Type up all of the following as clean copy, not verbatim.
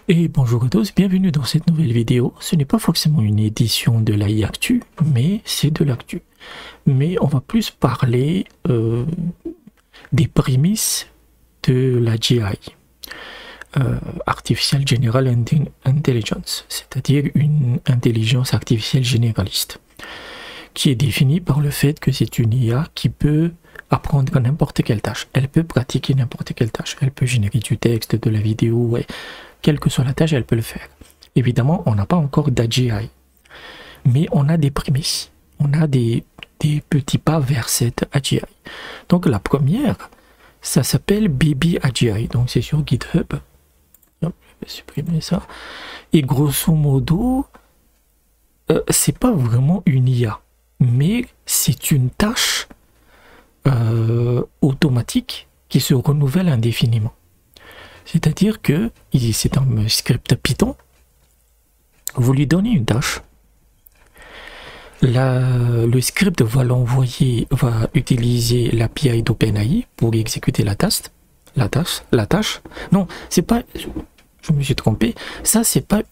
Et bonjour à tous, bienvenue dans cette nouvelle vidéo. Ce n'est pas forcément une édition de l'AI Actu, mais c'est de l'actu. Mais on va plus parler des prémices de la GI, Artificial General Intelligence, c'est-à-dire une intelligence artificielle généraliste, qui est définie par le fait que c'est une IA qui peut apprendre n'importe quelle tâche. Elle peut pratiquer n'importe quelle tâche. Elle peut générer du texte, de la vidéo, et quelle que soit la tâche, elle peut le faire. Évidemment, on n'a pas encore d'AGI, mais on a des prémices. On a des petits pas vers cette AGI. Donc la première, ça s'appelle Baby AGI. Donc c'est sur GitHub. Hop, je vais supprimer ça. Et grosso modo, c'est pas vraiment une IA, mais c'est une tâche automatique qui se renouvelle indéfiniment. C'est-à-dire que c'est un script Python. Vous lui donnez une tâche. Le script va utiliser l'API d'OpenAI pour exécuter la tâche. Non, c'est pas. Je me suis trompé. Ça, c'est pas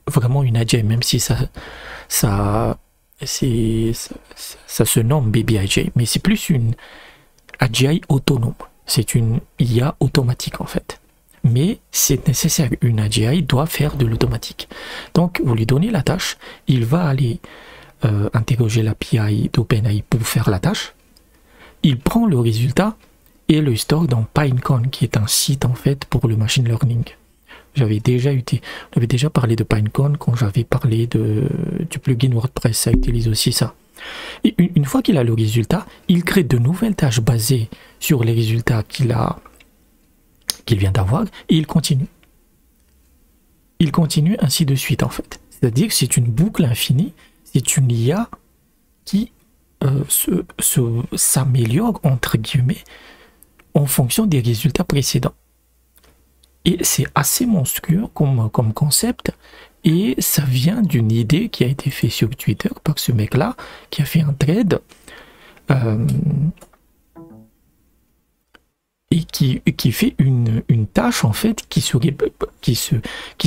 vraiment une AGI, même si ça se nomme Baby AGI, mais c'est plus une AGI autonome. C'est une IA automatique en fait. Mais c'est nécessaire, une AGI doit faire de l'automatique. Donc vous lui donnez la tâche, il va aller interroger l'API d'OpenAI pour faire la tâche. Il prend le résultat et le store dans Pinecone, qui est un site en fait pour le machine learning. On avait déjà parlé de Pinecone quand j'avais parlé du plugin WordPress, ça utilise aussi ça. Et une fois qu'il a le résultat, il crée de nouvelles tâches basées sur les résultats qu'il vient d'avoir, et il continue. Il continue ainsi de suite en fait. C'est-à-dire que c'est une boucle infinie, c'est une IA qui s'améliore entre guillemets en fonction des résultats précédents. Et c'est assez monstrueux comme concept, et ça vient d'une idée qui a été faite sur Twitter par ce mec-là, qui a fait un thread et qui fait une tâche en fait qui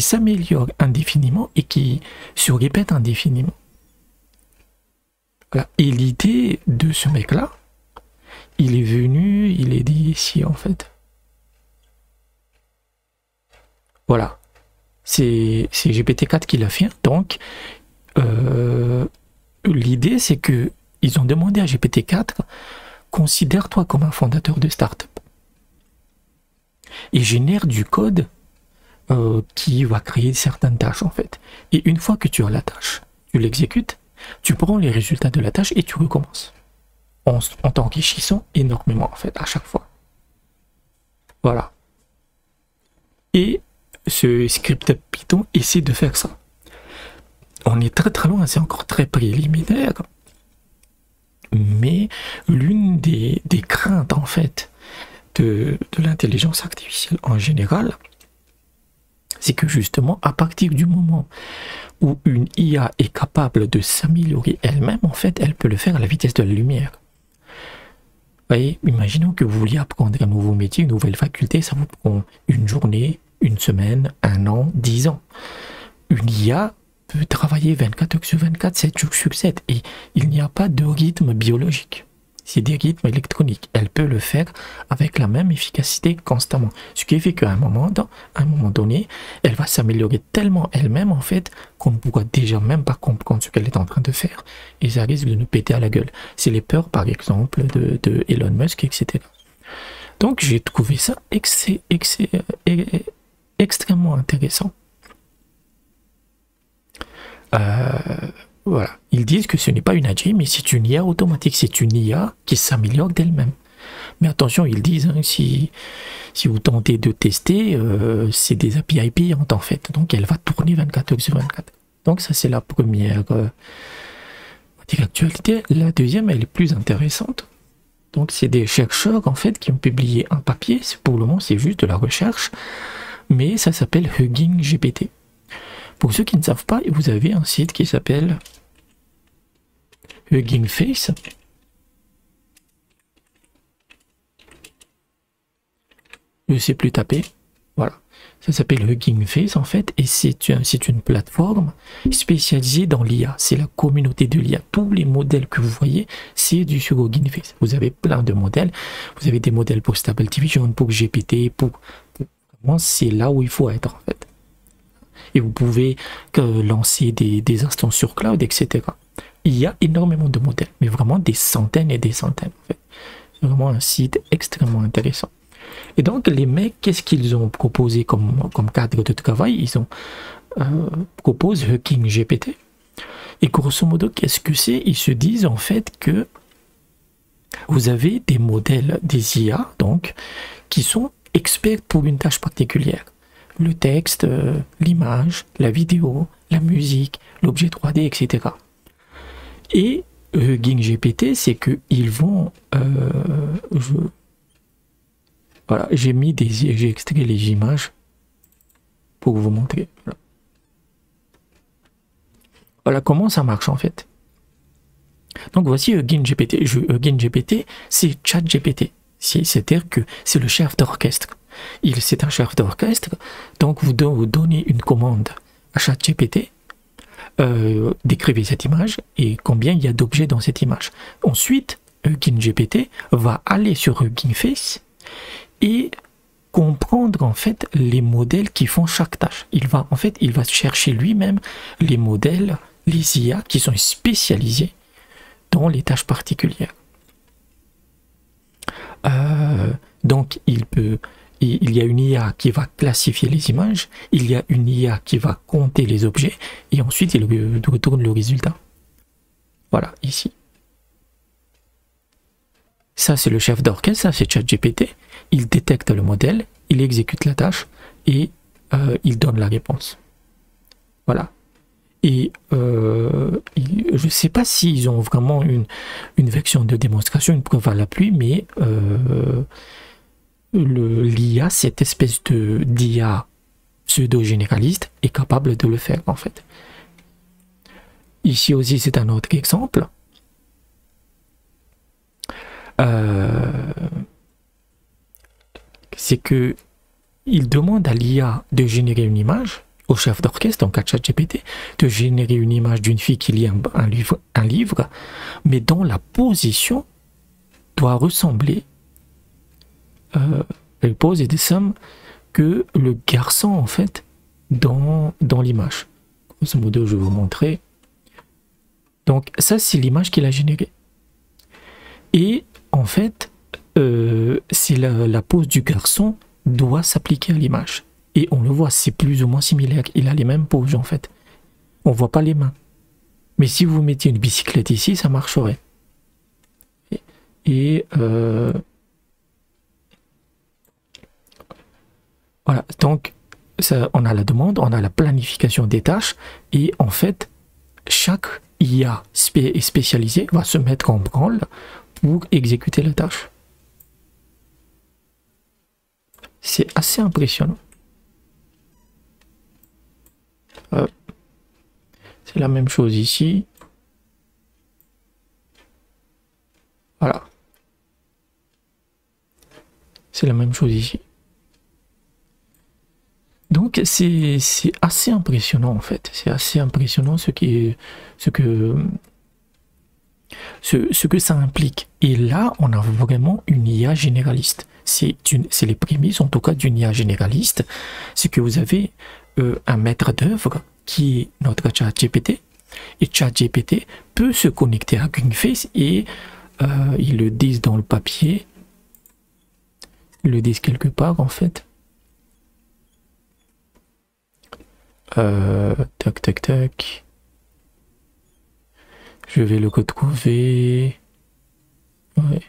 s'améliore indéfiniment et qui se répète indéfiniment. Voilà. Et l'idée de ce mec-là, il est dit ici en fait. Voilà. C'est GPT-4 qui l'a fait. Donc, l'idée, c'est que ils ont demandé à GPT-4, considère-toi comme un fondateur de start-up. Et génère du code qui va créer certaines tâches, en fait. Et une fois que tu as la tâche, tu l'exécutes, tu prends les résultats de la tâche et tu recommences. En t'enrichissant énormément, en fait, à chaque fois. Voilà. Et ce script Python essaie de faire ça. On est très très loin, c'est encore très préliminaire, mais l'une des craintes en fait de l'intelligence artificielle en général, c'est que justement à partir du moment où une IA est capable de s'améliorer elle-même, en fait elle peut le faire à la vitesse de la lumière. Vous voyez, imaginons que vous vouliez apprendre un nouveau métier, une nouvelle faculté, ça vous prend une journée, une semaine, un an, 10 ans. Une IA peut travailler 24 heures sur 24, 7 jours sur 7, et il n'y a pas de rythme biologique. C'est des rythmes électroniques. Elle peut le faire avec la même efficacité constamment. Ce qui fait qu'à un moment donné, elle va s'améliorer tellement elle-même en fait qu'on ne pourra déjà même pas comprendre ce qu'elle est en train de faire. Et ça risque de nous péter à la gueule. C'est les peurs par exemple de Elon Musk, etc. Donc j'ai trouvé ça extrêmement intéressant. Voilà, ils disent que ce n'est pas une AGI, mais c'est une IA automatique, c'est une IA qui s'améliore d'elle-même. Mais attention, ils disent, hein, si vous tentez de tester, c'est des API payantes en fait, donc elle va tourner 24 heures sur 24. Donc ça c'est la première actualité. La deuxième, elle est plus intéressante. Donc c'est des chercheurs en fait qui ont publié un papier, pour le moment c'est juste de la recherche, mais ça s'appelle Hugging GPT. Pour ceux qui ne savent pas, vous avez un site qui s'appelle Hugging Face. Je ne sais plus taper. Voilà. Ça s'appelle Hugging Face en fait, et c'est une plateforme spécialisée dans l'IA. C'est la communauté de l'IA. Tous les modèles que vous voyez, c'est du sur Hugging Face. Vous avez plein de modèles. Vous avez des modèles pour Stable Diffusion, pour GPT, vraiment c'est là où il faut être en fait. Et vous pouvez lancer des instances sur cloud, etc. Il y a énormément de modèles, mais vraiment des centaines et des centaines en fait. C'est vraiment un site extrêmement intéressant. Et donc, les mecs, qu'est-ce qu'ils ont proposé comme cadre de travail? Ils ont proposé Hugging GPT. Et grosso modo, qu'est-ce que c'est? Ils se disent en fait que vous avez des modèles, des IA, donc, qui sont experts pour une tâche particulière. Le texte, l'image, la vidéo, la musique, l'objet 3D, etc. Et Hugging GPT, c'est qu'ils vont... Voilà, j'ai extrait les images pour vous montrer. Voilà comment ça marche en fait. Donc voici Hugging GPT. Hugging GPT, c'est ChatGPT. C'est-à-dire que c'est le chef d'orchestre. C'est un chef d'orchestre. Donc vous donnez une commande à ChatGPT, décrivez cette image et combien il y a d'objets dans cette image. Ensuite, Hugging GPT va aller sur Hugging Face et comprendre en fait les modèles qui font chaque tâche. Il va chercher lui-même les modèles, les IA qui sont spécialisés dans les tâches particulières. Donc il y a une IA qui va classifier les images, il y a une IA qui va compter les objets et ensuite il retourne le résultat. Voilà, ici. Ça, c'est le chef d'orchestre, ça, c'est ChatGPT. Il détecte le modèle, il exécute la tâche et il donne la réponse. Voilà. Et je ne sais pas s'ils ont vraiment une version de démonstration, une preuve à l'appui, mais l'IA, cette espèce d'IA pseudo-généraliste, est capable de le faire, en fait. Ici aussi, c'est un autre exemple. C'est que il demande à l'IA de générer une image, au chef d'orchestre, donc à ChatGPT, de générer une image d'une fille qui lit un livre, mais dont la position doit ressembler, elle pose des sommes que le garçon, en fait, dans l'image. Grosso modo, je vais vous montrer. Donc, ça, c'est l'image qu'il a générée. Et, en fait, c'est la pose du garçon doit s'appliquer à l'image. Et on le voit, c'est plus ou moins similaire. Il a les mêmes poses, en fait. On voit pas les mains. Mais si vous mettiez une bicyclette ici, ça marcherait. Et voilà, donc ça, on a la demande, on a la planification des tâches, et en fait, chaque IA spécialisée va se mettre en branle pour exécuter la tâche. C'est assez impressionnant. C'est la même chose ici. Voilà. C'est la même chose ici. Donc c'est assez impressionnant en fait. C'est assez impressionnant ce que ça implique. Et là, on a vraiment une IA généraliste. C'est les prémices en tout cas d'une IA généraliste. C'est que vous avez un maître d'œuvre qui est notre ChatGPT. Et ChatGPT peut se connecter à Hugging Face et ils le disent dans le papier. Ils le disent quelque part en fait. Tac tac tac. Je vais le retrouver. Ouais.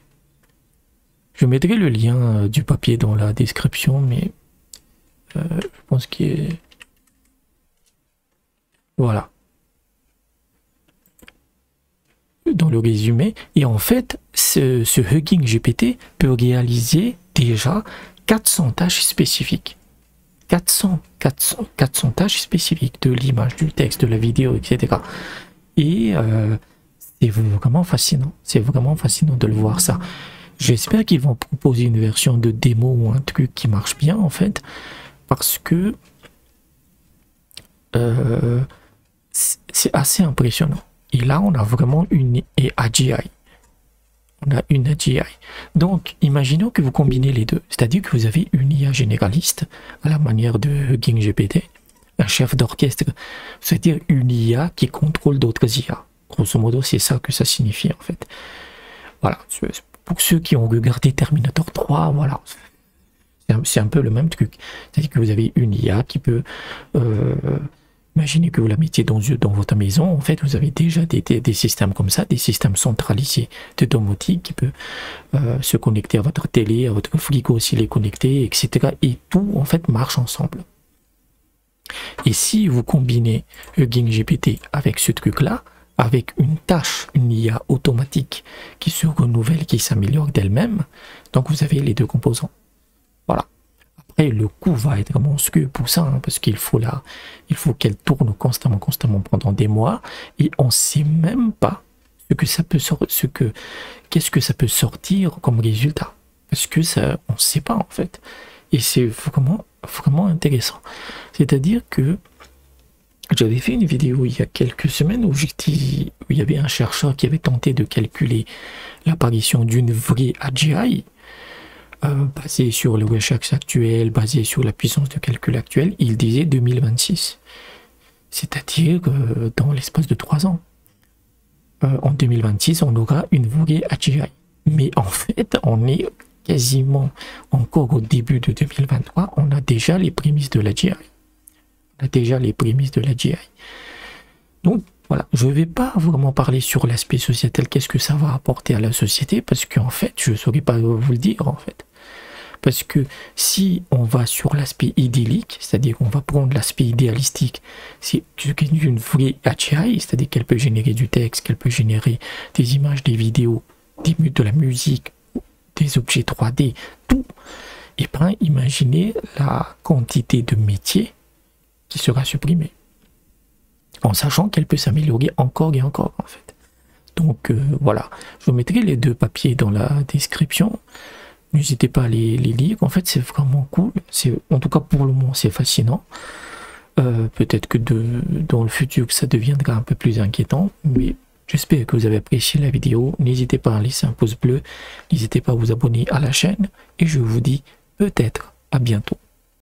Je mettrai le lien du papier dans la description, mais je pense qu'il est... Voilà. Dans le résumé. Et en fait, ce Hugging GPT peut réaliser déjà 400 tâches spécifiques. 400 tâches spécifiques de l'image, du texte, de la vidéo, etc. Et c'est vraiment fascinant. C'est vraiment fascinant de le voir ça. J'espère qu'ils vont proposer une version de démo ou un truc qui marche bien en fait. parce que c'est assez impressionnant. Et là, on a vraiment une AGI. On a une AGI. Donc, imaginons que vous combinez les deux. C'est-à-dire que vous avez une IA généraliste à la manière de GingGPT, un chef d'orchestre, c'est-à-dire une IA qui contrôle d'autres IA. Grosso modo, c'est ça que ça signifie en fait. Voilà. Pour ceux qui ont regardé Terminator 3, voilà. C'est un peu le même truc. C'est-à-dire que vous avez une IA qui peut... imaginez que vous la mettiez dans votre maison. En fait, vous avez déjà des systèmes comme ça, des systèmes centralisés de domotique qui peut se connecter à votre télé, à votre frigo s'il est connecté, etc. Et tout, en fait, marche ensemble. Et si vous combinez GingGPT avec ce truc-là, avec une tâche, une IA automatique qui se renouvelle, qui s'améliore d'elle-même, donc vous avez les deux composants. Voilà. Après, le coût va être monstrueux pour ça, hein, parce qu'il faut qu'elle tourne constamment pendant des mois, et on ne sait même pas qu'est-ce que ça peut sortir comme résultat, parce que ça, on ne sait pas en fait. Et c'est vraiment intéressant. C'est-à-dire que j'avais fait une vidéo il y a quelques semaines où il y avait un chercheur qui avait tenté de calculer l'apparition d'une vraie AGI basée sur les recherches actuelles, basée sur la puissance de calcul actuelle. Il disait 2026. C'est-à-dire dans l'espace de 3 ans. En 2026, on aura une vraie AGI. Mais en fait, on est quasiment encore au début de 2023, on a déjà les prémices de l'AGI. Donc voilà, je ne vais pas vraiment parler sur l'aspect sociétal, qu'est-ce que ça va apporter à la société, parce qu'en fait, je ne saurais pas vous le dire en fait. Parce que si on va sur l'aspect idyllique, c'est-à-dire qu'on va prendre l'aspect idéalistique, c'est une vraie AGI, c'est-à-dire qu'elle peut générer du texte, qu'elle peut générer des images, des vidéos, de la musique, des objets 3D, tout. Et bien, imaginez la quantité de métiers qui sera supprimée. En sachant qu'elle peut s'améliorer encore et encore, en fait. Donc, voilà. Je vous mettrai les deux papiers dans la description. N'hésitez pas à les lire. En fait, c'est vraiment cool. En tout cas, pour le moment, c'est fascinant. Peut-être que dans le futur, ça deviendra un peu plus inquiétant, mais j'espère que vous avez apprécié la vidéo. N'hésitez pas à laisser un pouce bleu. N'hésitez pas à vous abonner à la chaîne. Et je vous dis peut-être à bientôt.